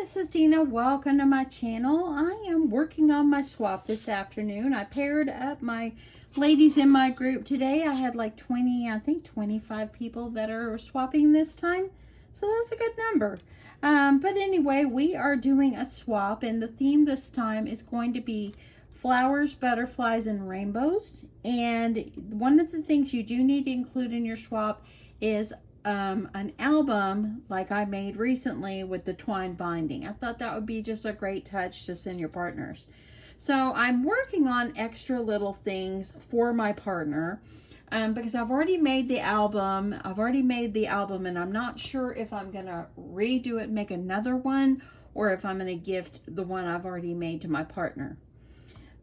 this is Deanna. Welcome to my channel. I am working on my swap this afternoon. I paired up my ladies in my group today. I had like 25 people that are swapping this time. So that's a good number. But anyway, we are doing a swap, and the theme this time is going to be flowers, butterflies, and rainbows. And one of the things you do need to include in your swap is an album like I made recently with the twine binding. I thought that would be just a great touch to send your partners. So I'm working on extra little things for my partner because I've already made the album. And I'm not sure if I'm going to redo it, make another one, or if I'm going to gift the one I've already made to my partner.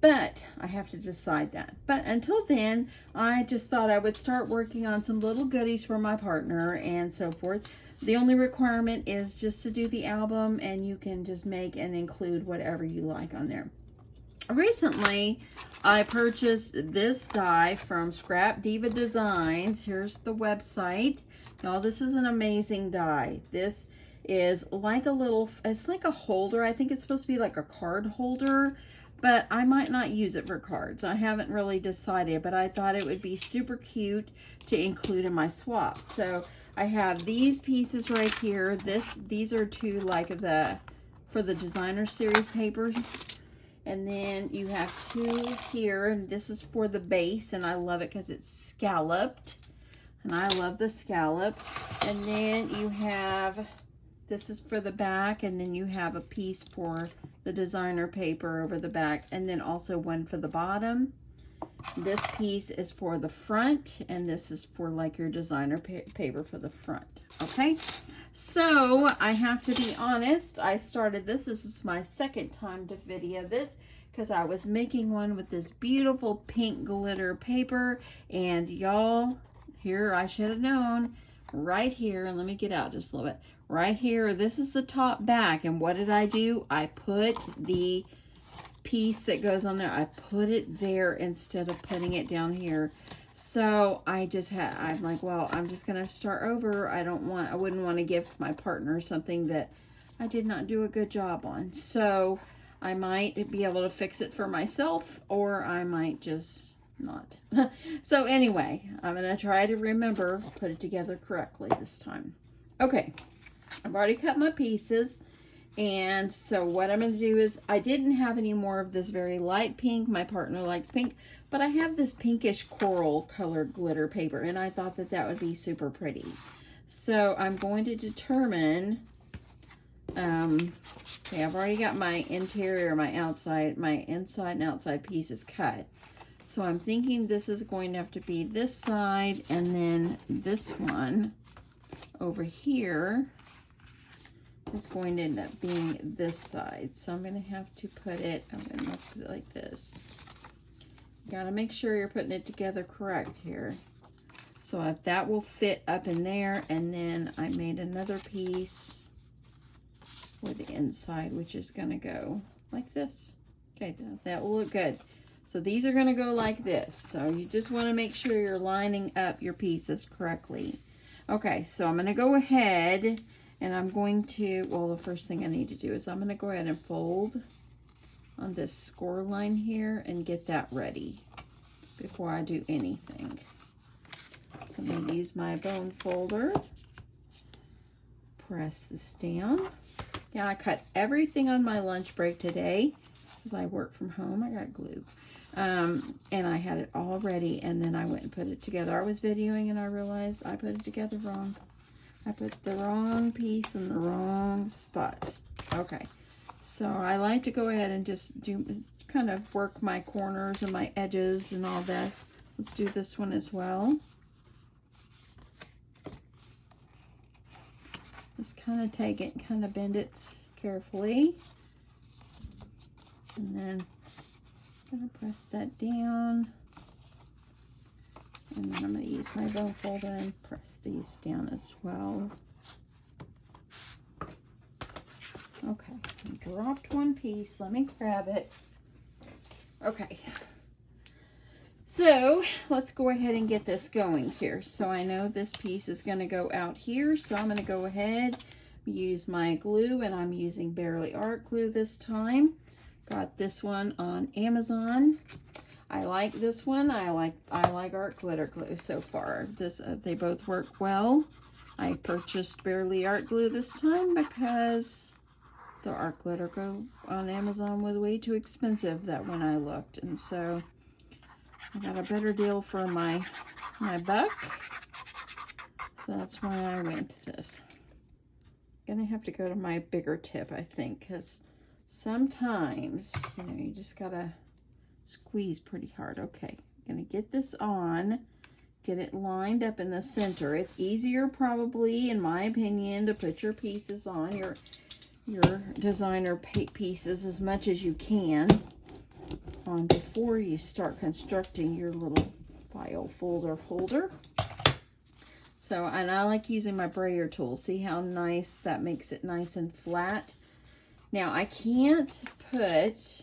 But I have to decide that. But until then, I just thought I would start working on some little goodies for my partner and so forth. The only requirement is just to do the album, and you can just make and include whatever you like on there. Recently, I purchased this die from Scrapdiva Designs. Here's the website. Y'all, this is an amazing die. This is like it's like a holder. I think it's supposed to be like a card holder, but I might not use it for cards. I haven't really decided, but I thought it would be super cute to include in my swap. So I have these pieces right here. These are two for the designer series papers. And then you have two here, and this is for the base, and I love it because it's scalloped, and I love the scallop. And then you have, this is for the back, and then you have a piece for the designer paper over the back, and then also one for the bottom. This piece is for the front, and this is for like your designer paper for the front. Okay, so I have to be honest, I started this is my second time to video this because I was making one with this beautiful pink glitter paper, and y'all, here, I should have known, right here, let me get out just a little bit, right here, this is the top back, and what did I do? I put the piece that goes on there, I put it there instead of putting it down here. So I'm like, well, I'm just gonna start over. I wouldn't want to gift my partner something that I did not do a good job on. So I might be able to fix it for myself, or I might just not. So anyway, I'm gonna try to remember, put it together correctly this time. Okay, I've already cut my pieces. And so what I'm going to do is, I didn't have any more of this very light pink. My partner likes pink, but I have this pinkish coral colored glitter paper, and I thought that that would be super pretty. So I'm going to determine, okay, I've already got my interior, my inside and outside pieces cut. So I'm thinking this is going to have to be this side, and then this one over here is going to end up being this side. So I'm going to have to put it, let's put it like this. You got to make sure you're putting it together correct here. So if that will fit up in there, and then I made another piece for the inside, which is going to go like this. Okay, that will look good. So these are going to go like this. So you just want to make sure you're lining up your pieces correctly. Okay, so I'm going to go ahead, and I'm going to, well, the first thing I need to do is I'm going to go ahead and fold on this score line here and get that ready before I do anything. So I'm going to use my bone folder, press this down. Yeah, I cut everything on my lunch break today because I work from home. I got glue. And I had it all ready, and then I went and put it together. I was videoing, and I realized I put it together wrong. I put the wrong piece in the wrong spot. Okay, so I like to go ahead and just kind of work my corners and my edges and all this. Let's do this one as well. Just kind of take it and kind of bend it carefully. And then I'm going to press that down. And then I'm going to use my bone folder and press these down as well. Okay, I dropped one piece. Let me grab it. Okay, so let's go ahead and get this going here. So I know this piece is going to go out here, so I'm going to go ahead, use my glue, and I'm using Barely Art glue this time. Got this one on Amazon. I like this one. I like Art Glitter Glue so far. They both work well. I purchased Barely Art glue this time because the Art Glitter glue on Amazon was way too expensive that when I looked, and so I got a better deal for my buck. So that's why I went to this. Gonna have to go to my bigger tip, I think, because sometimes, you know, you just gotta squeeze pretty hard. Okay, I'm gonna get this on, get it lined up in the center. It's easier probably, in my opinion, to put your pieces on, your designer pieces, as much as you can on before you start constructing your little file folder holder. So, and I like using my brayer tool. See how nice that makes it nice and flat. Now I can't put,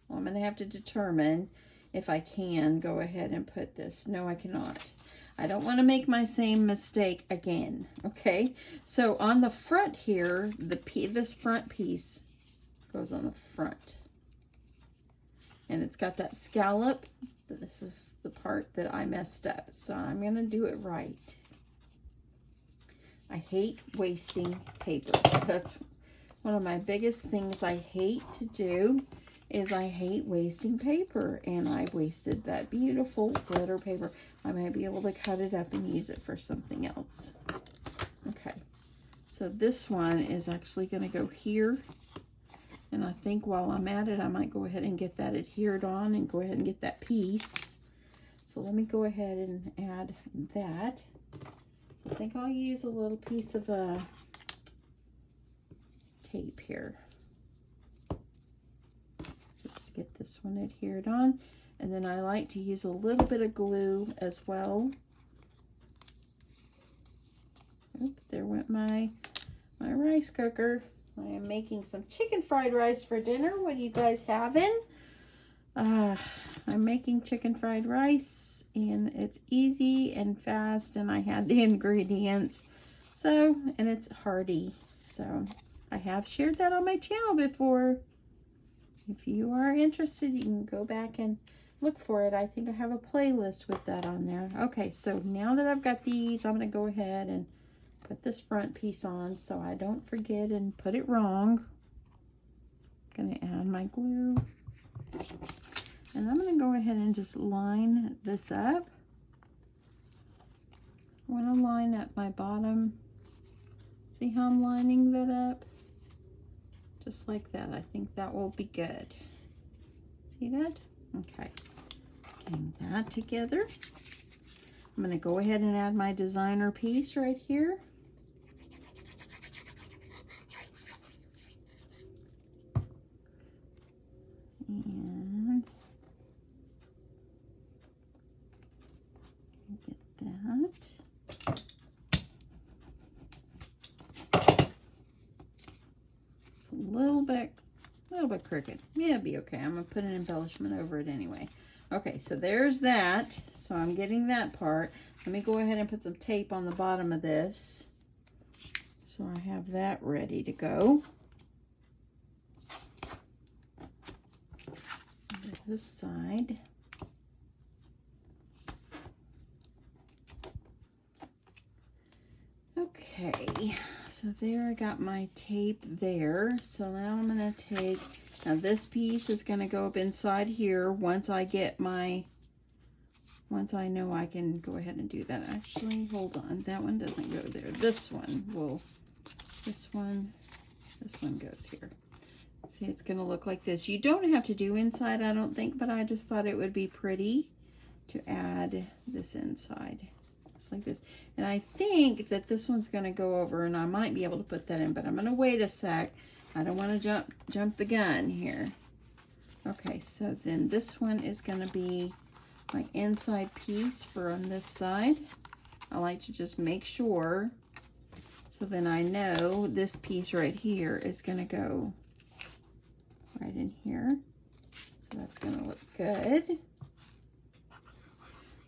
well, I'm going to have to determine if I can go ahead and put this. No, I cannot. I don't want to make my same mistake again. Okay, so on the front here, this front piece goes on the front. And it's got that scallop. This is the part that I messed up. So I'm going to do it right. I hate wasting paper. That's one of my biggest things I hate to do, is I hate wasting paper. And I wasted that beautiful glitter paper. I might be able to cut it up and use it for something else. Okay, so this one is actually going to go here. And I think while I'm at it, I might go ahead and get that adhered on and go ahead and get that piece. So let me go ahead and add that. So I think I'll use a little piece of tape here, just to get this one adhered on. And then I like to use a little bit of glue as well. Oop, there went my rice cooker. I am making some chicken fried rice for dinner. What are you guys having? I'm making chicken fried rice, and it's easy and fast, and I had the ingredients. So, and it's hearty. So, I have shared that on my channel before. If you are interested, you can go back and look for it. I think I have a playlist with that on there. Okay, so now that I've got these, I'm going to go ahead and put this front piece on so I don't forget and put it wrong. I'm going to add my glue. And I'm going to go ahead and just line this up. I want to line up my bottom. See how I'm lining that up? Just like that. I think that will be good. See that? Okay. Getting that together. I'm going to go ahead and add my designer piece right here. And get that. It's a little bit crooked. Yeah, it'll be okay. I'm going to put an embellishment over it anyway. Okay, so there's that. So I'm getting that part. Let me go ahead and put some tape on the bottom of this, so I have that ready to go. This side. Okay, so there I got my tape there. So now I'm going to take, now this piece is going to go up inside here once I know I can go ahead and do that. Actually, hold on, that one doesn't go there. This one goes here. See, it's going to look like this. You don't have to do inside, I don't think, but I just thought it would be pretty to add this inside. Just like this. And I think that this one's going to go over, and I might be able to put that in, but I'm going to wait a sec. I don't want to jump the gun here. Okay, so then this one is going to be my inside piece for on this side. I like to just make sure, so then I know this piece right here is going to go right in here. So that's going to look good.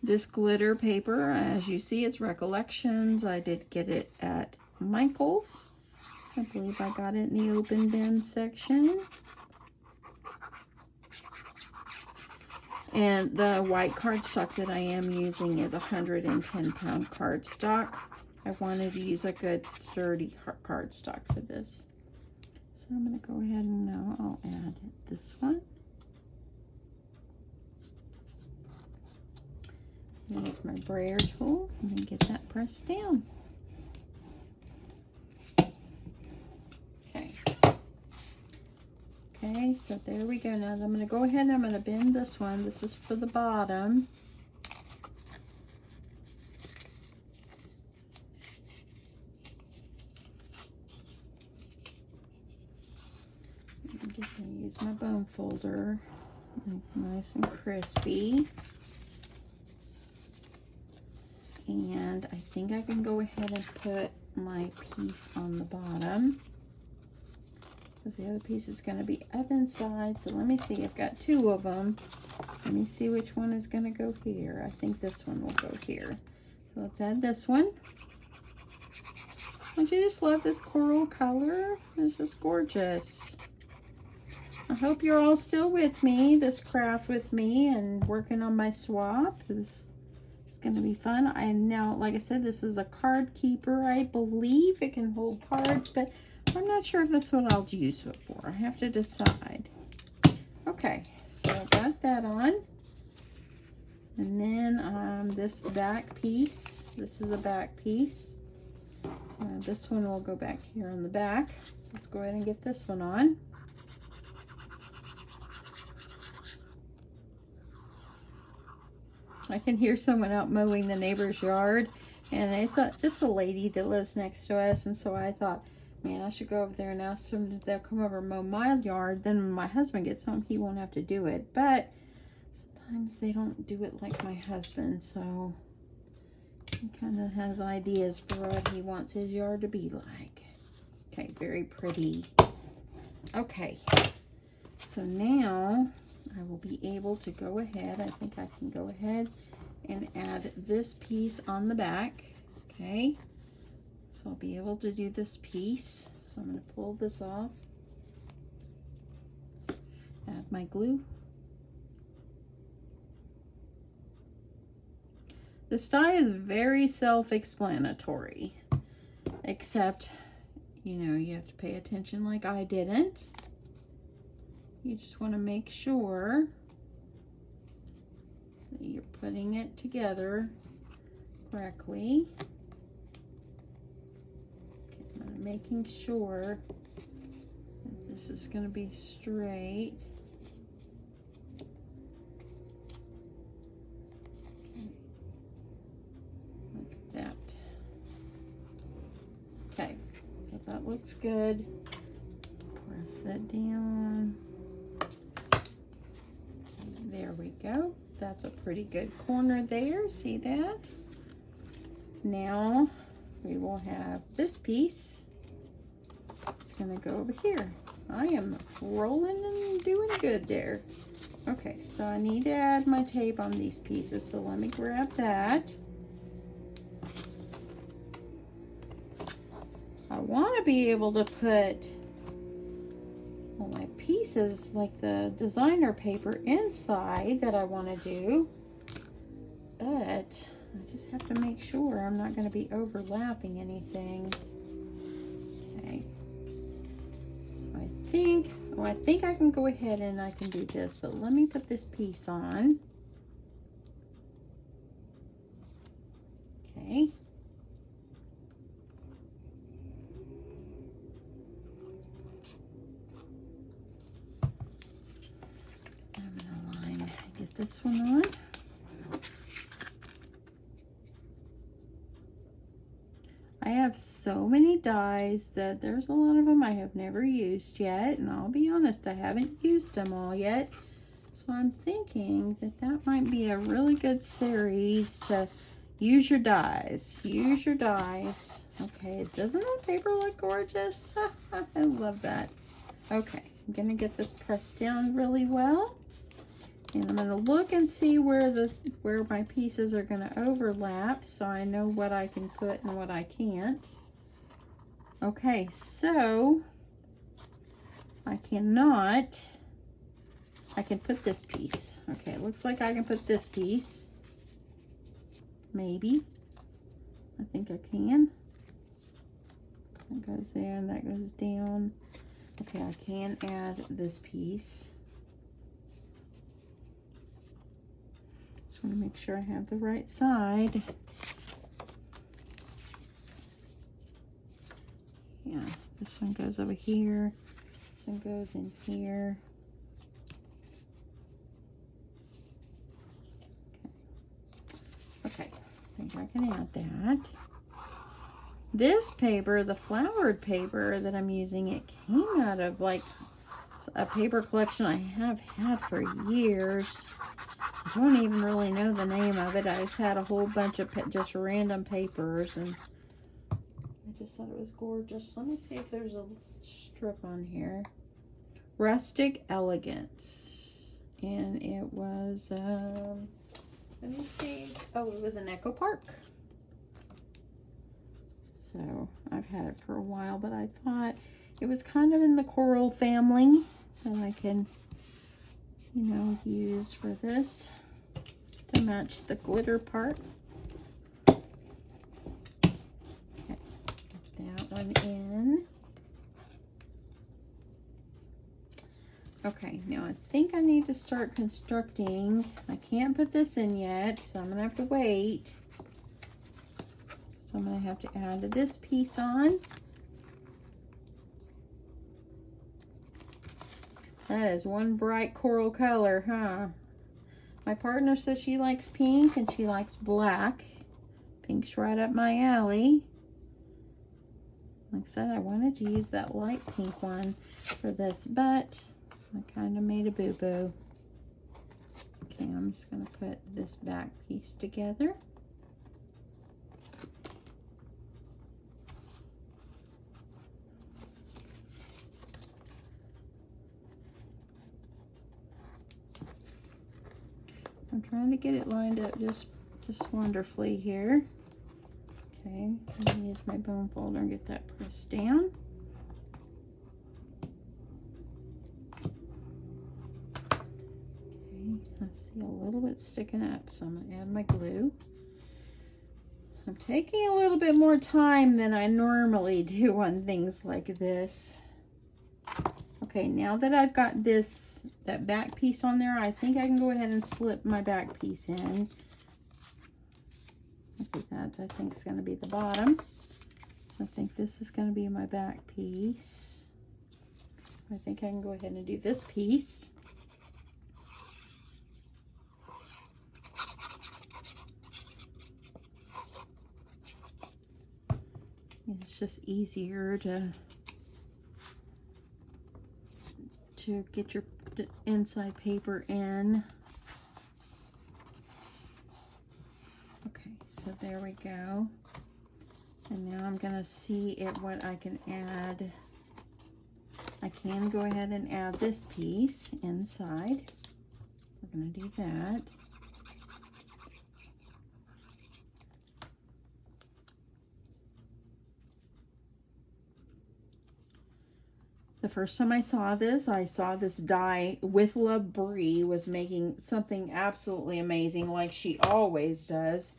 This glitter paper, as you see, it's Recollections. I did get it at Michael's. I believe I got it in the open bin section. And the white cardstock that I am using is 110-pound cardstock. I wanted to use a good sturdy cardstock for this. So I'm going to go ahead and now I'll add this one. Use my brayer tool and then get that pressed down. Okay, so there we go. Now I'm going to go ahead and I'm going to bend this one. This is for the bottom. I'm just going to use my bone folder. Nice and crispy. And I think I can go ahead and put my piece on the bottom. Because the other piece is going to be up inside. So let me see. I've got two of them. Let me see which one is going to go here. I think this one will go here. So let's add this one. Don't you just love this coral color? It's just gorgeous. I hope you're all still with me, this craft with me, and working on my swap. This is going to be fun. And now, like I said, this is a card keeper. I believe it can hold cards, but I'm not sure if that's what I'll use it for. I have to decide. Okay, so I got that on. And then this back piece. This is a back piece. So this one will go back here on the back. So let's go ahead and get this one on. I can hear someone out mowing the neighbor's yard. And it's just a lady that lives next to us. And so I thought, man, I should go over there and ask them if they'll come over and mow my yard. Then when my husband gets home, he won't have to do it. But sometimes they don't do it like my husband. So he kind of has ideas for what he wants his yard to be like. Okay, very pretty. Okay, so now I will be able to go ahead. I think I can go ahead and add this piece on the back. Okay. So I'll be able to do this piece. So I'm going to pull this off. Add my glue. This die is very self-explanatory, except, you know, you have to pay attention like I didn't. You just want to make sure that you're putting it together correctly. Making sure that this is going to be straight. Okay. Like that. Okay, so that looks good. Press that down. There we go. That's a pretty good corner there. See that? Now we will have this piece. It's going to go over here. I am rolling and doing good there. Okay, so I need to add my tape on these pieces, so let me grab that. I want to be able to put all my pieces, like the designer paper, inside that I want to do, but I just have to make sure I'm not going to be overlapping anything. Okay. I think I can go ahead and I can do this, but let me put this piece on. Okay. I'm going to get this one on. I have so many dies that there's a lot of them I have never used yet, and I'll be honest, I haven't used them all yet. So I'm thinking that that might be a really good series to use your dies. Use your dies. Okay, doesn't that paper look gorgeous? I love that. Okay, I'm gonna get this pressed down really well. And I'm going to look and see where my pieces are going to overlap, so I know what I can put and what I can't. Okay, so I can put this piece. Okay, it looks like I can put this piece. Maybe. I think I can. That goes there and that goes down. Okay, I can add this piece. Just want to make sure I have the right side. Yeah, this one goes over here. This one goes in here. Okay, I think I can add that. This paper, the flowered paper that I'm using, it came out of like a paper collection I have had for years. I don't even really know the name of it. I just had a whole bunch of just random papers, and I just thought it was gorgeous. Let me see if there's a strip on here. Rustic Elegance. And it was, let me see. Oh, it was an Echo Park. So I've had it for a while, but I thought it was kind of in the coral family that I can, you know, use for this to match the glitter part. Okay, get that one in. Okay, now I think I need to start constructing. I can't put this in yet, so I'm gonna have to wait. So I'm going to have to add this piece on. That is one bright coral color, huh? My partner says she likes pink and she likes black. Pink's right up my alley. Like I said, I wanted to use that light pink one for this, but I kind of made a boo-boo. Okay, I'm just going to put this back piece together. I'm trying to get it lined up just wonderfully here. Okay, I'm gonna use my bone folder and get that pressed down. Okay, I see a little bit sticking up, so I'm gonna add my glue. I'm taking a little bit more time than I normally do on things like this. Okay, now that I've got that back piece on there, I think I can go ahead and slip my back piece in. Okay, I think it's going to be the bottom. So I think this is going to be my back piece. So I think I can go ahead and do this piece. It's just easier to get your inside paper in. Okay, so there we go. And now I'm gonna see what I can add. I can go ahead and add this piece inside. We're gonna do that. The first time I saw this die with Love Brie was making something absolutely amazing, like she always does.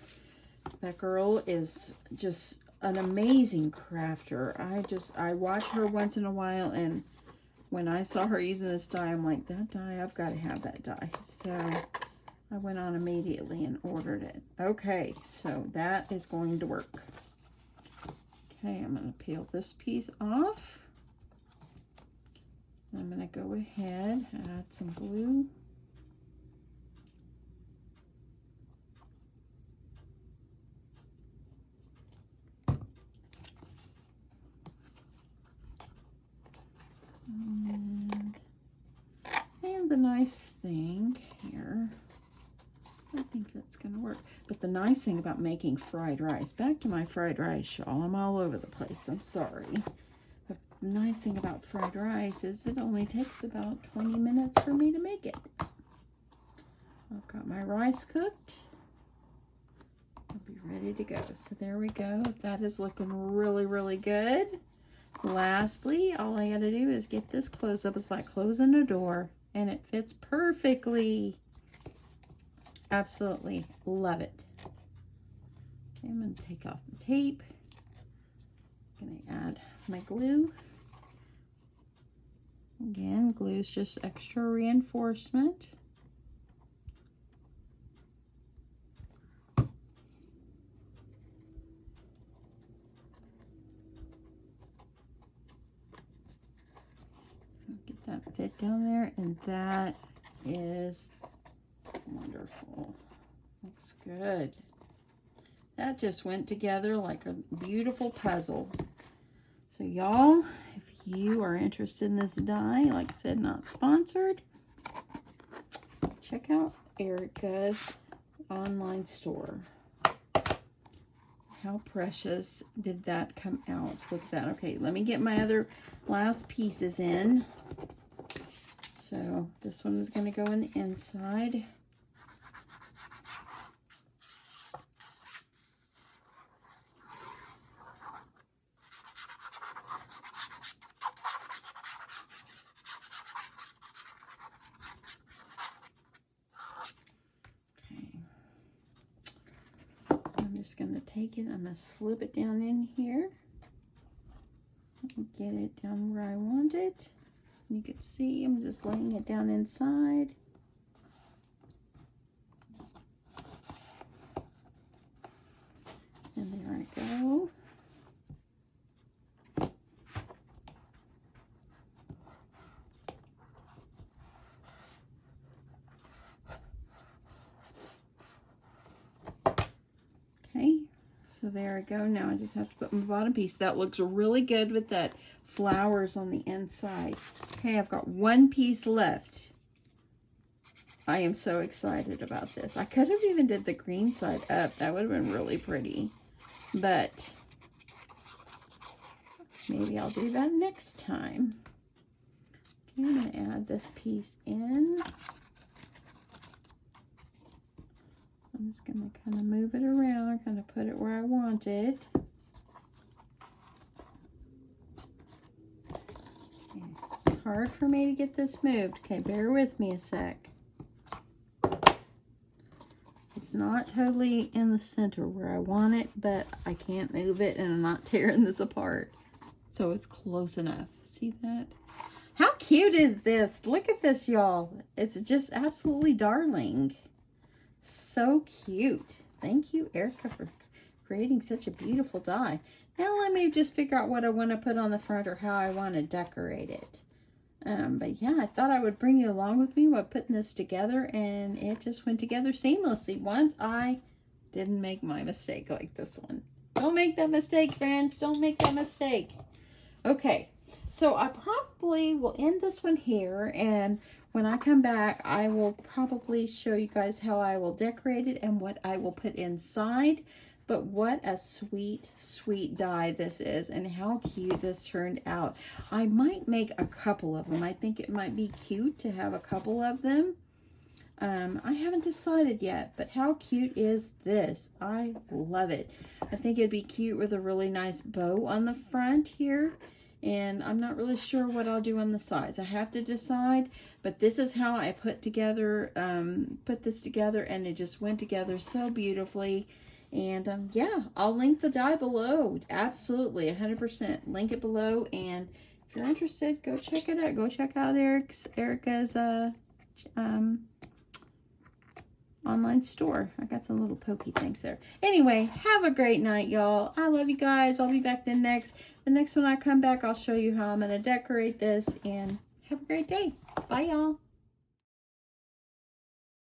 That girl is just an amazing crafter. I watch her once in a while, and when I saw her using this die, I'm like, that die, I've got to have that die. So I went on immediately and ordered it. Okay, so that is going to work. Okay, I'm going to peel this piece off. I'm going to go ahead and add some glue. And the nice thing here, I think that's going to work. But the nice thing about making fried rice, back to my fried rice shawl, I'm all over the place, I'm sorry. The nice thing about fried rice is it only takes about 20 minutes for me to make it. I've got my rice cooked. I'll be ready to go. So there we go. That is looking really, really good. lastly, all I gotta do is get this closed up. It's like closing a door, and it fits perfectly. Absolutely love it. Okay, I'm gonna take off the tape. I'm gonna add my glue. Again, glue is just extra reinforcement. Get that fit down there, and that is wonderful. Looks good. That just went together like a beautiful puzzle. So y'all, if you are interested in this die, like I said, not sponsored, check out Erica's online store. How precious did that come out? Look at that. Okay, let me get my other last pieces in. So this one is going to go in the inside. Just going to take it, I'm going to slip it down in here and get it down where I want it. You can see I'm just laying it down inside. And there I go. Okay, so there I go. Now I just have to put my bottom piece. That looks really good with that flowers on the inside. Okay, I've got one piece left. I am so excited about this. I could have even did the green side up. That would have been really pretty. But maybe I'll do that next time. Okay, I'm going to add this piece in. I'm just going to kind of move it around, kind of put it where I want it. Okay. It's hard for me to get this moved. Okay, bear with me a sec. It's not totally in the center where I want it, but I can't move it and I'm not tearing this apart. So it's close enough. See that? How cute is this? Look at this, y'all. It's just absolutely darling. So cute. Thank you, Erica, for creating such a beautiful die. Now let me just figure out what I want to put on the front or how I want to decorate it. But yeah, I thought I would bring you along with me while putting this together, and it just went together seamlessly once I didn't make my mistake like this one. Don't make that mistake, friends. Don't make that mistake. Okay, so I probably will end this one here, and when I come back, I will probably show you guys how I will decorate it and what I will put inside. But what a sweet, sweet die this is, and how cute this turned out. I might make a couple of them. I think it might be cute to have a couple of them. I haven't decided yet, but how cute is this? I love it. I think it'd be cute with a really nice bow on the front here. And I'm not really sure what I'll do on the sides. I have to decide, but this is how I put this together, and it just went together so beautifully. And yeah, I'll link the die below. Absolutely, 100%. Link it below, and if you're interested, go check it out. Go check out Erica's online store. I got some little pokey things there. Anyway, have a great night, y'all. I love you guys. I'll be back the next one I come back, I'll show you how I'm going to decorate this, and have a great day. Bye, y'all.